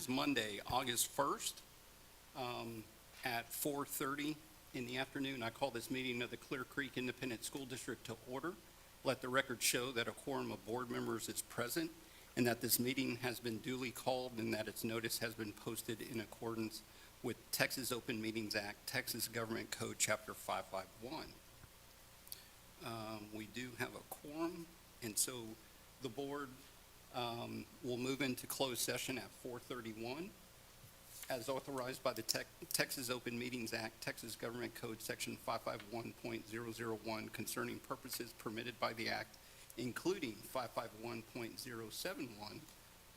is Monday, August 1st, at 4:30 in the afternoon. I call this meeting of the Clear Creek Independent School District to order. Let the record show that a quorum of board members is present and that this meeting has been duly called and that its notice has been posted in accordance with Texas Open Meetings Act, Texas Government Code, Chapter 551. We do have a quorum, and so the board will move into closed session at 4:31. As authorized by the Texas Open Meetings Act, Texas Government Code, Section 551.001, concerning purposes permitted by the Act, including 551.071,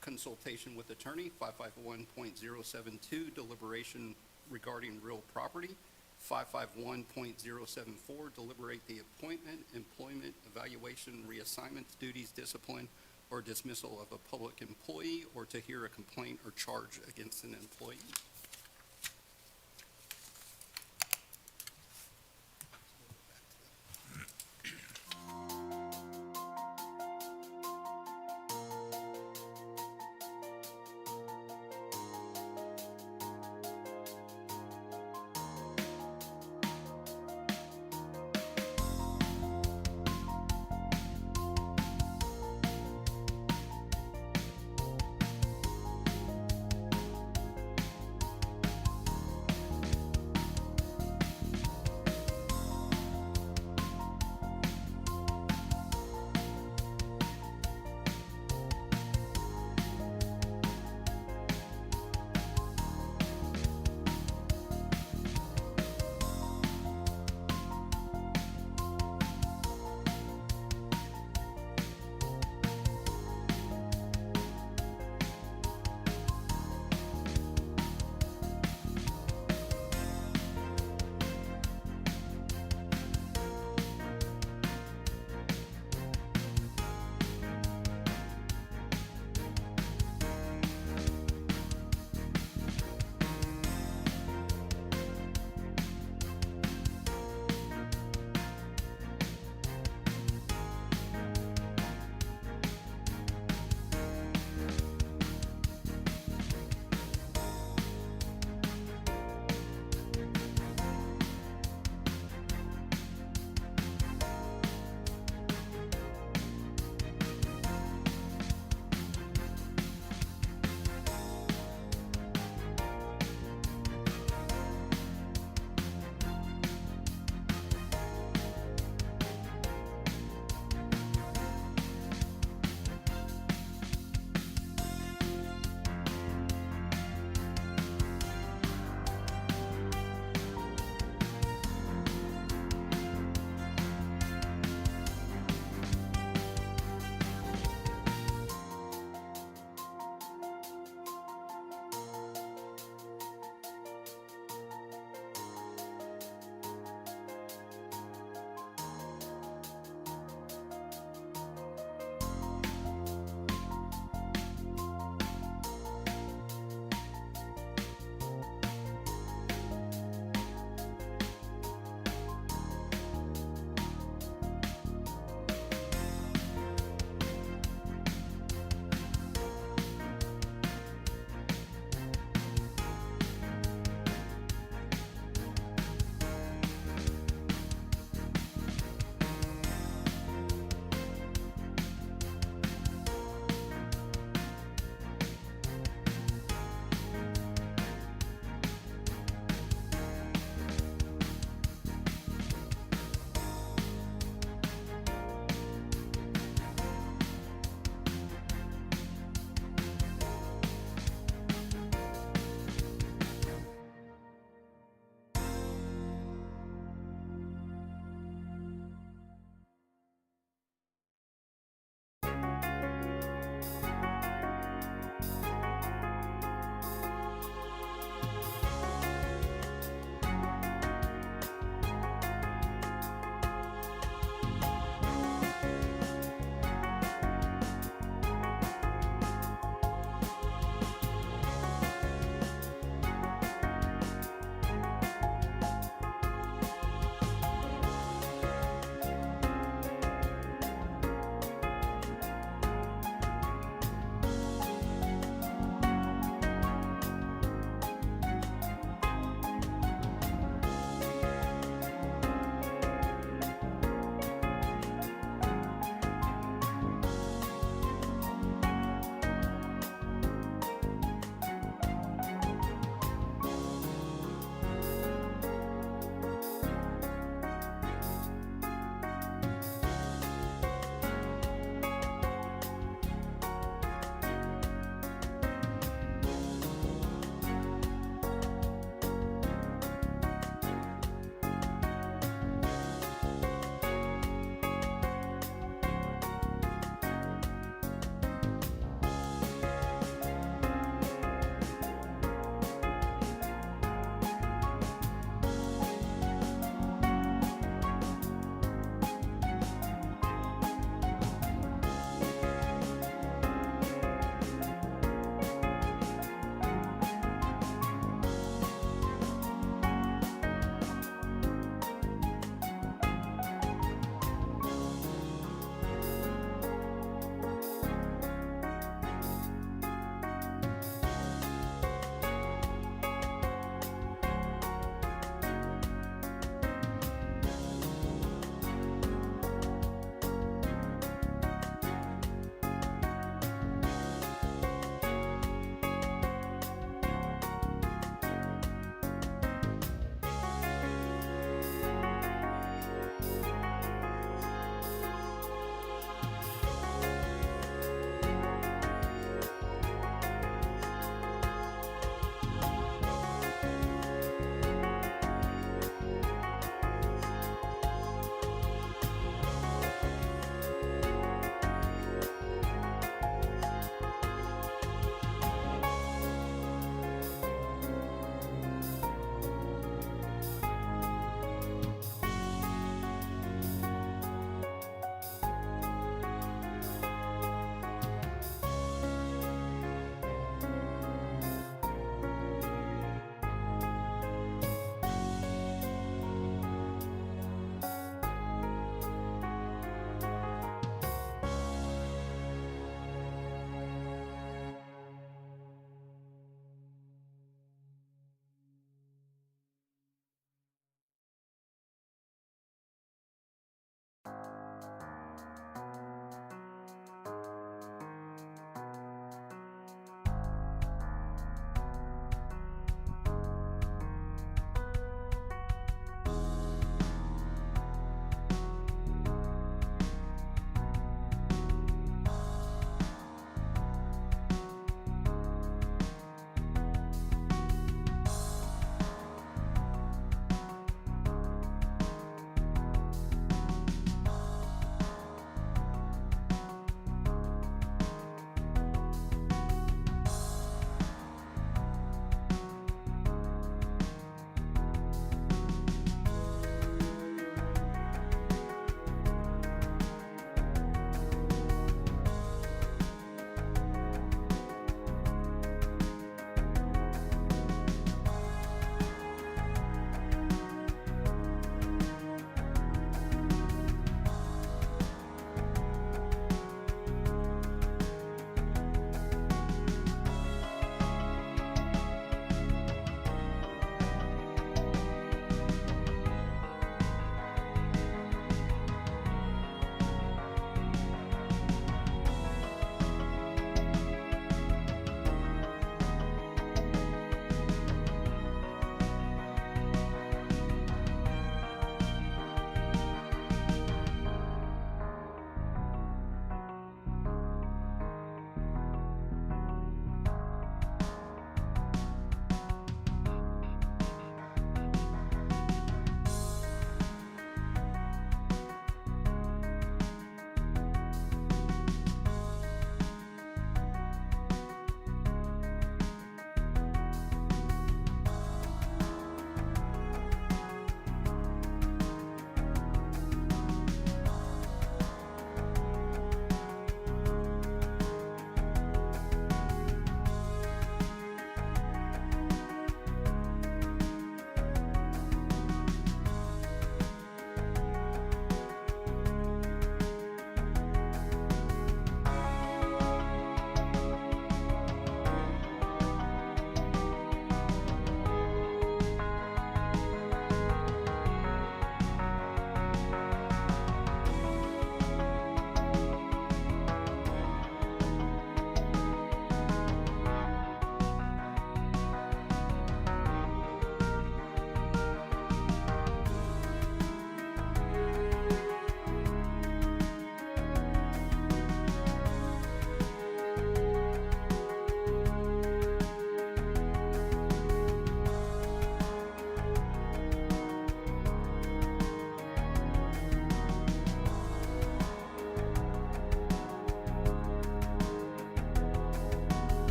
consultation with attorney, 551.072, deliberation regarding real property, 551.074, deliberate the appointment, employment, evaluation, reassignments, duties, discipline, or dismissal of a public employee, or to hear a complaint or charge against an employee.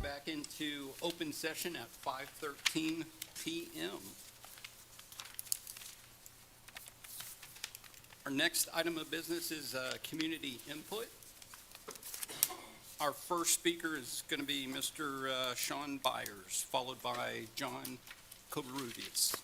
Back into open session at 5:13 p.m. Our next item of business is community input. Our first speaker is going to be Mr. Sean Byers, followed by John Covarrubias.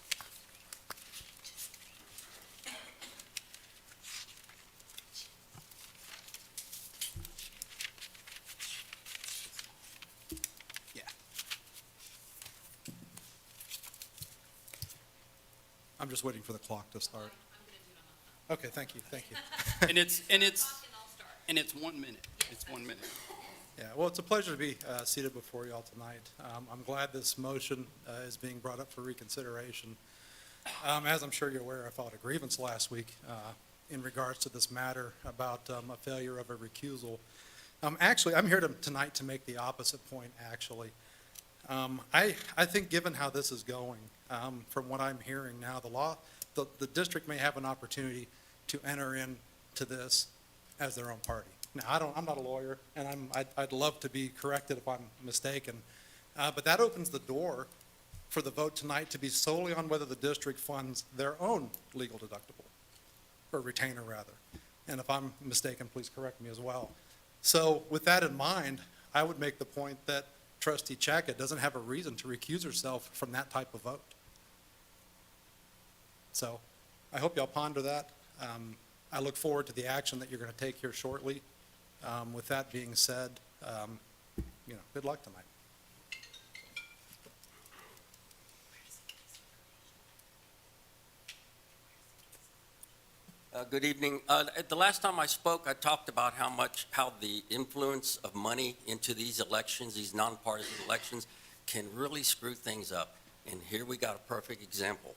I'm just waiting for the clock to start. Okay, thank you. And it's 1 minute. It's 1 minute. Yeah, well, it's a pleasure to be seated before you all tonight. I'm glad this motion is being brought up for reconsideration. As I'm sure you're aware, I filed a grievance last week in regards to this matter about a failure of a recusal. Actually, I'm here tonight to make the opposite point, actually. I think given how this is going, from what I'm hearing now, the district may have an opportunity to enter into this as their own party. Now, I'm not a lawyer, and I'd love to be corrected if I'm mistaken, but that opens the door for the vote tonight to be solely on whether the district funds their own legal deductible, or retainer rather. And if I'm mistaken, please correct me as well. So with that in mind, I would make the point that Trustee Chaka doesn't have a reason to recuse herself from that type of vote. So I hope y'all ponder that. I look forward to the action that you're going to take here shortly. With that being said, good luck tonight. Good evening. The last time I spoke, I talked about how the influence of money into these elections, these nonpartisan elections, can really screw things up. And here we got a perfect example.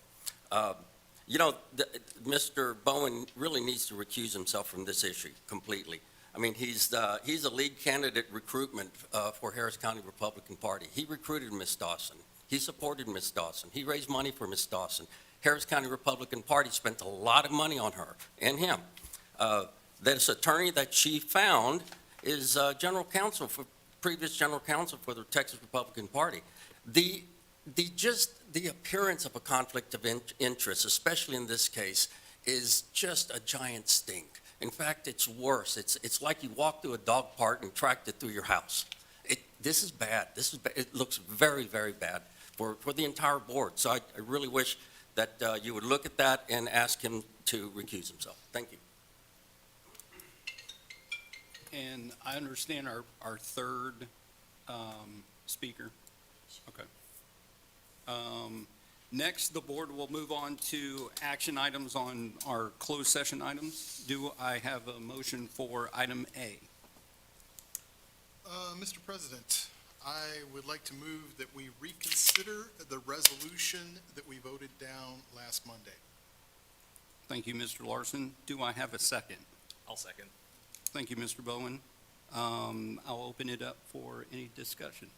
Mr. Bowen really needs to recuse himself from this issue completely. I mean, he's a lead candidate recruitment for Harris County Republican Party. He recruited Ms. Dawson. He supported Ms. Dawson. He raised money for Ms. Dawson. Harris County Republican Party spent a lot of money on her and him. This attorney that she found is previous general counsel for the Texas Republican Party. The appearance of a conflict of interest, especially in this case, is just a giant stink. In fact, it's worse. It's like you walk through a dog park and tracked it through your house. This is bad. It looks very, very bad for the entire board. So I really wish that you would look at that and ask him to recuse himself. Thank you. And I understand our third speaker. Okay. Next, the board will move on to action items on our closed session items. Do I have a motion for item A? Mr. President, I would like to move that we reconsider the resolution that we voted down last Monday. Thank you, Mr. Larson. Do I have a second? I'll second. Thank you, Mr. Bowen. I'll open it up for any discussion.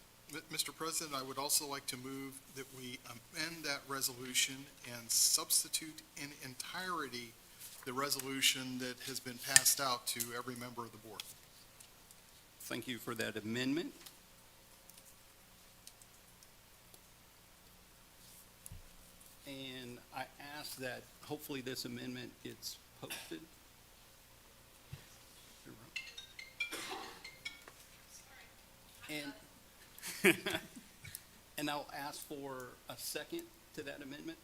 Mr. President, I would also like to move that we amend that resolution and substitute in entirety the resolution that has been passed out to every member of the board. Thank you for that amendment. And I ask that hopefully this amendment gets posted. And, and I'll ask for a second to that amendment.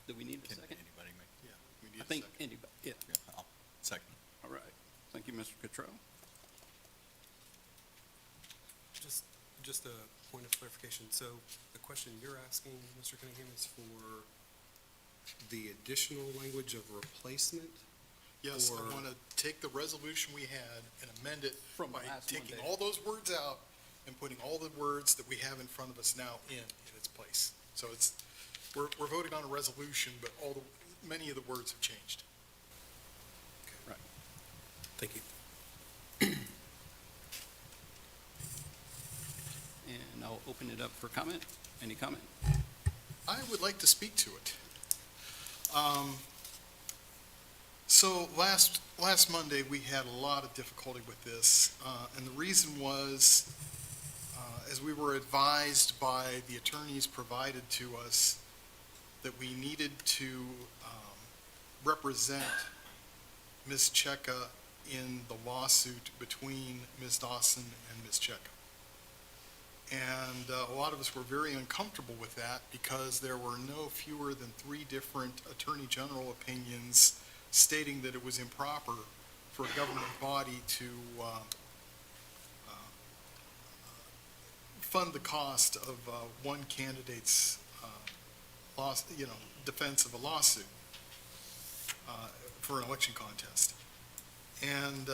Do we need a Can second? anybody make? Yeah, we need I a think second. anybody, yeah, Yeah, I'll second. all right. Thank you, Mr. Cottrell. Just a point of clarification. So the question you're asking, Mr. Cunningham, is for the additional language of replacement? Yes, I Or- want to take the resolution we had and amend it From by last taking Monday. all those words out and putting all the words that we have in front of us now in its place. So it's, we're voting on a resolution, but many of the words have changed. Thank you. And I'll open it up for comment. Any comment? I would like to speak to it. So last Monday, we had a lot of difficulty with this, and the reason was, as we were advised by the attorneys provided to us, that we needed to represent Ms. Cheka in the lawsuit between Ms. Dawson and Ms. Cheka. And a lot of us were very uncomfortable with that because there were no fewer than 3 different Attorney General opinions stating that it was improper for a government body to fund the cost of one candidate's defense of a lawsuit for an election contest. And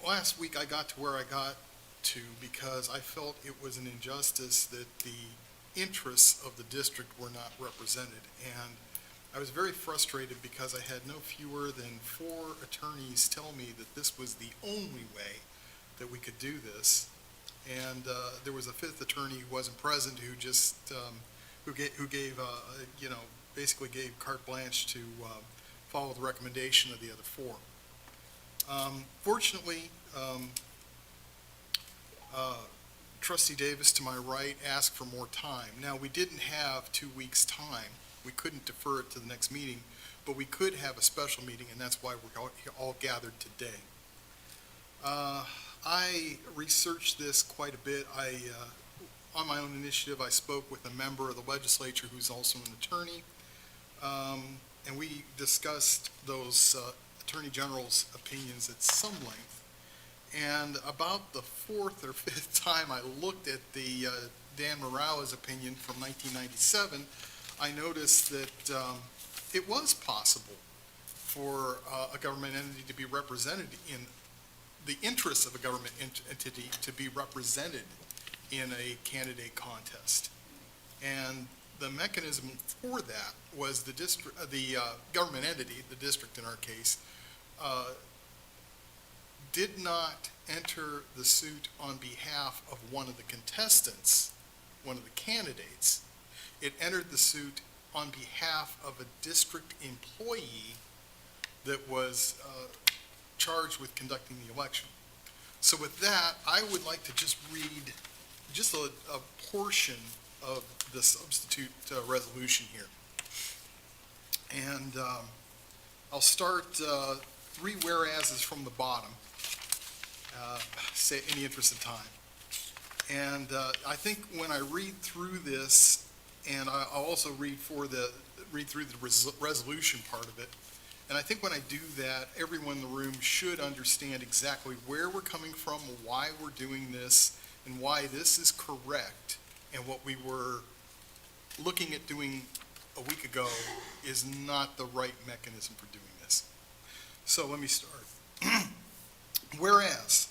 last week I got to where I got to because I felt it was an injustice that the interests of the district were not represented. And I was very frustrated because I had no fewer than 4 attorneys tell me that this was the only way that we could do this. And there was a 5th attorney who wasn't present who just, who gave basically gave carte blanche to follow the recommendation of the other 4. Fortunately, Trustee Davis, to my right, asked for more time. Now, we didn't have 2 weeks' time. We couldn't defer it to the next meeting, but we could have a special meeting, and that's why we're all gathered today. I researched this quite a bit. On my own initiative, I spoke with a member of the legislature who's also an attorney, and we discussed those Attorney General's opinions at some length. And about the 4th or 5th time I looked at the Dan Morales opinion from 1997, I noticed that it was possible for a government entity to be represented in the interests of a government entity to be represented in a candidate contest. And the mechanism for that was the government entity, the district in our case, did not enter the suit on behalf of one of the contestants, one of the candidates. It entered the suit on behalf of a district employee that was charged with conducting the election. So with that, I would like to just read just a portion of the substitute resolution here. And I'll start 3 whereases from the bottom, say in the interest of time. And I think when I read through this, and I'll also read through the resolution part of it, and I think when I do that, everyone in the room should understand exactly where we're coming from, why we're doing this, and why this is correct, and what we were looking at doing a week ago is not the right mechanism for doing this. So let me start. Whereas,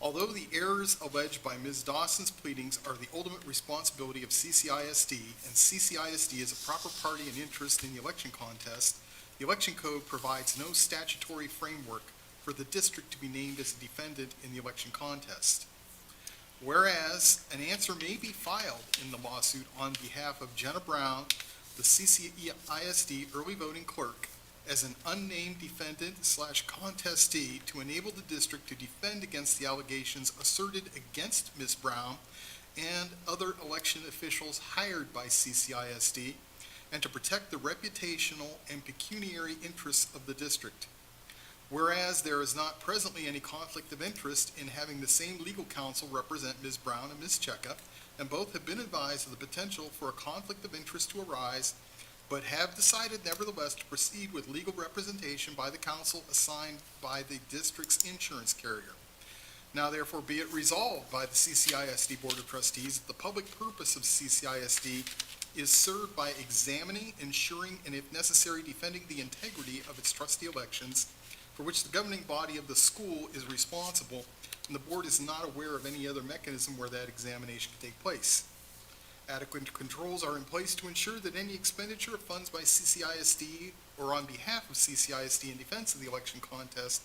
although the errors alleged by Ms. Dawson's pleadings are the ultimate responsibility of CCISD, and CCISD is a proper party and interest in the election contest, the election code provides no statutory framework for the district to be named as a defendant in the election contest. Whereas, an answer may be filed in the lawsuit on behalf of Jenna Brown, the CCISD early voting clerk, as an unnamed defendant/contestee to enable the district to defend against the allegations asserted against Ms. Brown and other election officials hired by CCISD, and to protect the reputational and pecuniary interests of the district. Whereas there is not presently any conflict of interest in having the same legal counsel represent Ms. Brown and Ms. Cheka, and both have been advised of the potential for a conflict of interest to arise, but have decided nevertheless to proceed with legal representation by the counsel assigned by the district's insurance carrier. Now therefore be it resolved by the CCISD Board of Trustees that the public purpose of CCISD is served by examining, ensuring, and if necessary, defending the integrity of its trustee elections, for which the governing body of the school is responsible, and the board is not aware of any other mechanism where that examination can take place. Adequate controls are in place to ensure that any expenditure of funds by CCISD or on behalf of CCISD in defense of the election contest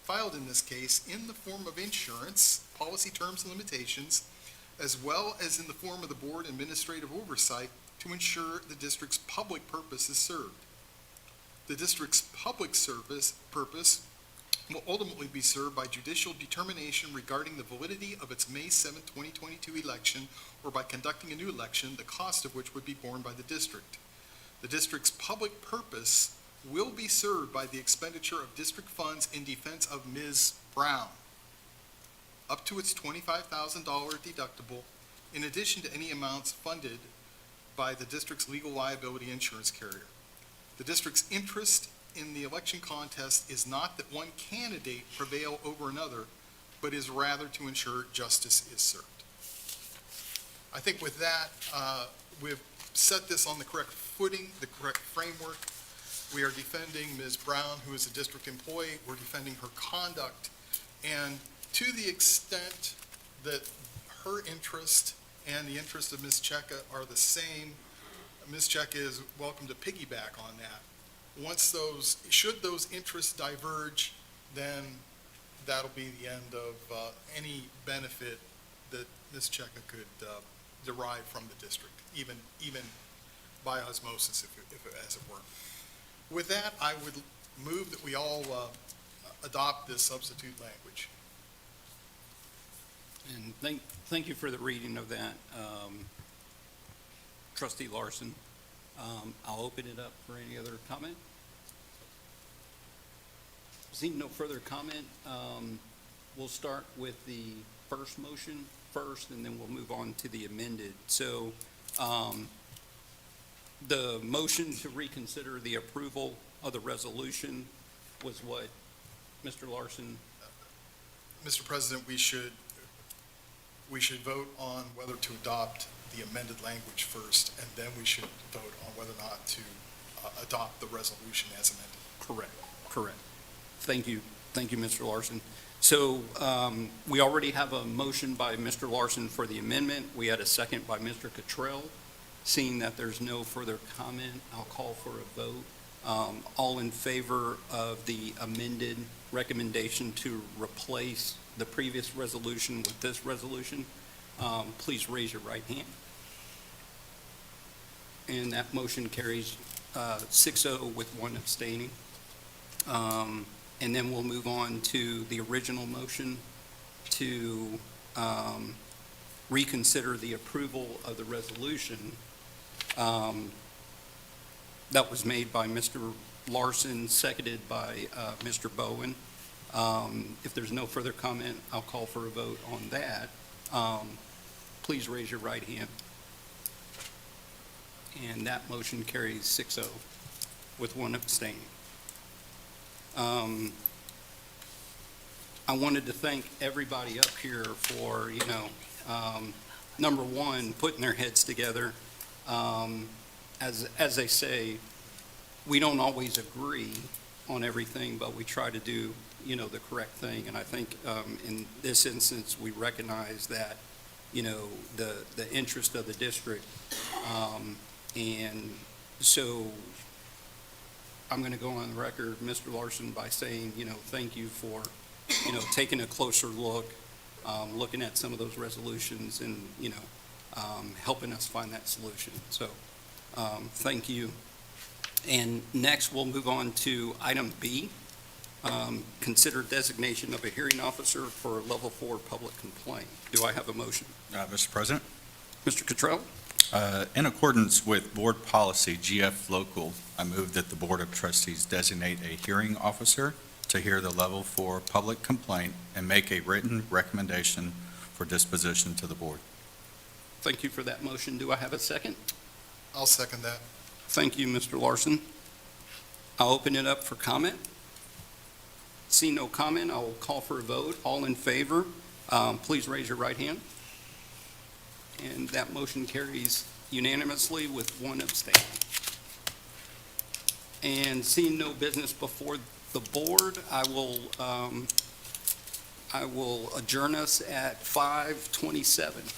filed in this case in the form of insurance, policy terms and limitations, as well as in the form of the board administrative oversight to ensure the district's public purpose is served. The district's public service purpose will ultimately be served by judicial determination regarding the validity of its May 7, 2022 election, or by conducting a new election, the cost of which would be borne by the district. The district's public purpose will be served by the expenditure of district funds in defense of Ms. Brown, up to its $25,000 deductible, in addition to any amounts funded by the district's legal liability insurance carrier. The district's interest in the election contest is not that one candidate prevail over another, but is rather to ensure justice is served. I think with that, we've set this on the correct footing, the correct framework. We are defending Ms. Brown, who is a district employee. We're defending her conduct. And to the extent that her interest and the interest of Ms. Cheka are the same, Ms. Cheka is welcome to piggyback on that. Once should those interests diverge, then that'll be the end of any benefit that Ms. Cheka could derive from the district, even by osmosis, as it were. With that, I would move that we all adopt this substitute language. And thank you for the reading of that, Trustee Larson. I'll open it up for any other comment. Seeing no further comment, we'll start with the first motion first, and then we'll move on to the amended. So the motion to reconsider the approval of the resolution was what, Mr. Larson? Mr. President, we should vote on whether to adopt the amended language first, and then we should vote on whether or not to adopt the resolution as amended. Correct. Thank you, Mr. Larson. So we already have a motion by Mr. Larson for the amendment. We had a second by Mr. Cottrell. Seeing that there's no further comment, I'll call for a vote. All in favor of the amended recommendation to replace the previous resolution with this resolution, please raise your right hand. And that motion carries 6-0 with one abstaining. And then we'll move on to the original motion to reconsider the approval of the resolution that was made by Mr. Larson, seconded by Mr. Bowen. If there's no further comment, I'll call for a vote on that. Please raise your right hand. And that motion carries 6-0 with one abstaining. I wanted to thank everybody up here for, number one, putting their heads together. As they say, we don't always agree on everything, but we try to do, the correct thing. And I think in this instance, we recognize that, the interest of the district. And so I'm going to go on the record, Mr. Larson, by saying, thank you for, taking a closer look, looking at some of those resolutions and, helping us find that solution. So thank you. And next, we'll move on to item B, consider designation of a hearing officer for a level 4 public complaint. Do I have a motion? Mr. President, Mr. Cottrell? in accordance with Board Policy GF Local, I move that the Board of Trustees designate a hearing officer to hear the Level 4 public complaint and make a written recommendation for disposition to the Board. Thank you for that motion. Do I have a second? I'll second that. Thank you, Mr. Larson. I'll open it up for comment. See no comment, I will call for a vote. All in favor, please raise your right hand. And that motion carries unanimously with one abstain. And seeing no business before the board, I will adjourn us at 5:27.